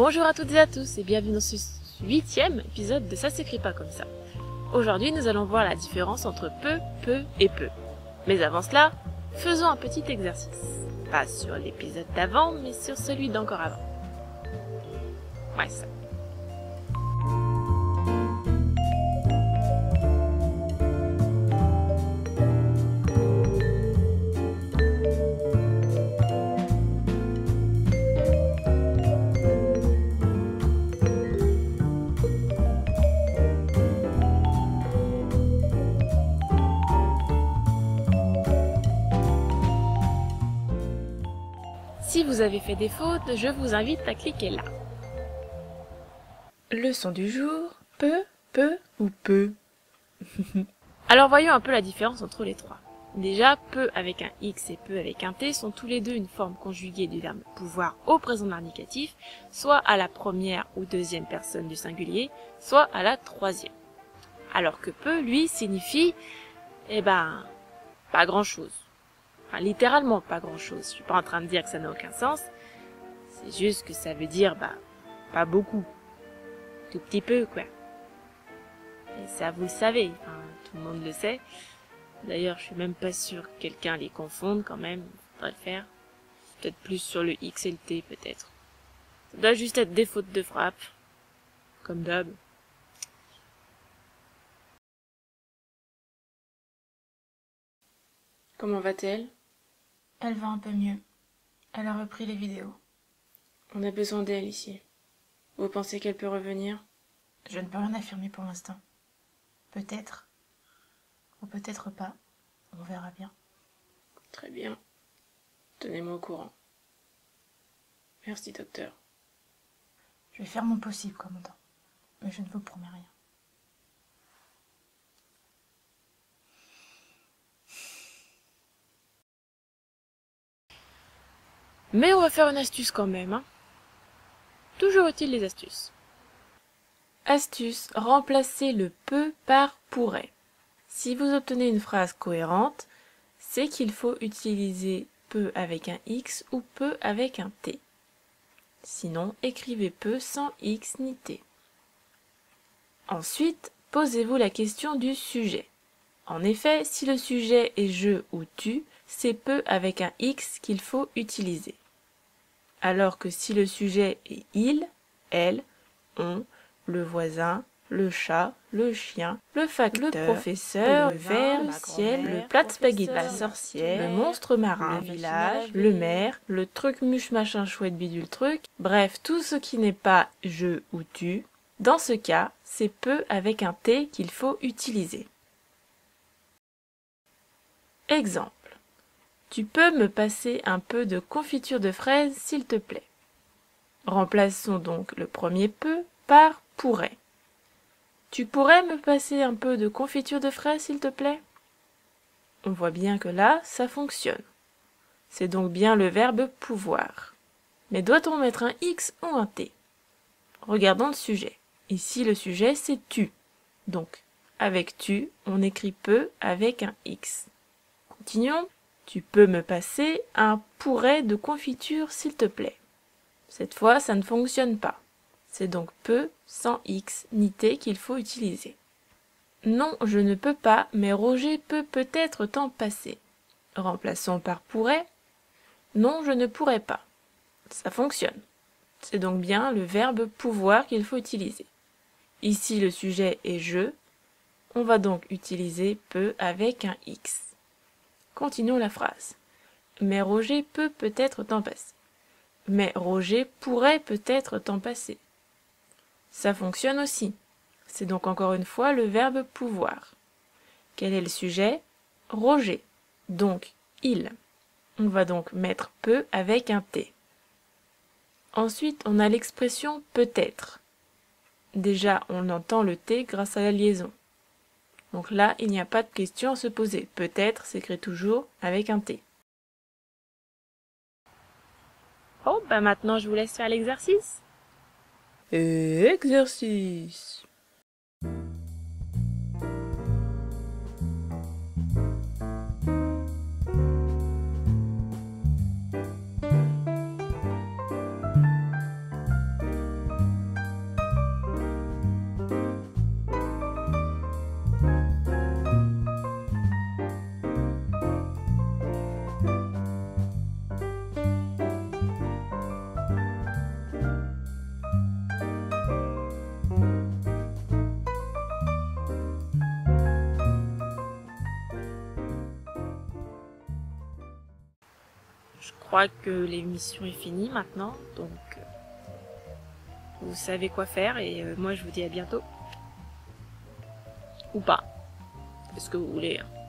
Bonjour à toutes et à tous et bienvenue dans ce 8e épisode de Ça s'écrit pas comme ça. Aujourd'hui nous allons voir la différence entre peu, peu et peu. Mais avant cela, faisons un petit exercice. Pas sur l'épisode d'avant, mais sur celui d'encore avant. Ouais, ça. Si vous avez fait des fautes, je vous invite à cliquer là. Leçon du jour, peu, peu ou peu. Alors voyons un peu la différence entre les trois. Déjà, peu avec un X et peu avec un T sont tous les deux une forme conjuguée du verbe pouvoir au présent de l'indicatif, soit à la première ou deuxième personne du singulier, soit à la troisième. Alors que peu, lui, signifie, pas grand-chose. Enfin, littéralement pas grand-chose. Je suis pas en train de dire que ça n'a aucun sens. C'est juste que ça veut dire, pas beaucoup. Tout petit peu, quoi. Et ça, vous le savez. Enfin, tout le monde le sait. D'ailleurs, je suis même pas sûre que quelqu'un les confonde quand même. Faudrait le faire. Peut-être plus sur le X et le T, peut-être. Ça doit juste être des fautes de frappe. Comme d'hab. Comment va-t-elle ? Elle va un peu mieux. Elle a repris les vidéos. On a besoin d'elle ici. Vous pensez qu'elle peut revenir ? Je ne peux rien affirmer pour l'instant. Peut-être. Ou peut-être pas. On verra bien. Très bien. Tenez-moi au courant. Merci, docteur. Je vais faire mon possible, commandant. Mais je ne vous promets rien. Mais on va faire une astuce quand même, hein. Toujours utile les astuces. Astuce, remplacez le peut par pourrait. Si vous obtenez une phrase cohérente, c'est qu'il faut utiliser peut avec un X ou peut avec un T. Sinon, écrivez peut sans X ni T. Ensuite, posez-vous la question du sujet. En effet, si le sujet est je ou tu, c'est peut avec un X qu'il faut utiliser. Alors que si le sujet est il, elle, on, le voisin, le chat, le chien, le facteur, le professeur, le verre, le ciel, le plat de spaghetti, la sorcière, le monstre marin, le village, le maire, le truc muche machin chouette bidule truc, bref, tout ce qui n'est pas je ou tu, dans ce cas, c'est peut avec un T qu'il faut utiliser. Exemple. Tu peux me passer un peu de confiture de fraises, s'il te plaît. Remplaçons donc le premier peut par pourrait. Tu pourrais me passer un peu de confiture de fraises, s'il te plaît? On voit bien que là, ça fonctionne. C'est donc bien le verbe pouvoir. Mais doit-on mettre un X ou un T? Regardons le sujet. Ici, le sujet, c'est tu. Donc, avec tu, on écrit peut avec un X. Continuons. Tu peux me passer un pourrait de confiture, s'il te plaît. Cette fois, ça ne fonctionne pas. C'est donc peut sans X ni T qu'il faut utiliser. Non, je ne peux pas, mais Roger peut peut-être t'en passer. Remplaçons par pourrait. Non, je ne pourrais pas. Ça fonctionne. C'est donc bien le verbe pouvoir qu'il faut utiliser. Ici, le sujet est je. On va donc utiliser peut avec un X. Continuons la phrase. Mais Roger peut peut-être t'en passer. Mais Roger pourrait peut-être t'en passer. Ça fonctionne aussi. C'est donc encore une fois le verbe pouvoir. Quel est le sujet? Roger. Donc, il. On va donc mettre peut avec un T. Ensuite, on a l'expression peut-être. Déjà, on entend le T grâce à la liaison. Donc là, il n'y a pas de question à se poser. Peut-être s'écrit toujours avec un T. Oh, maintenant je vous laisse faire l'exercice. Exercice. je crois que l'émission est finie maintenant, donc vous savez quoi faire et moi je vous dis à bientôt. Ou pas, c'est ce que vous voulez. Hein.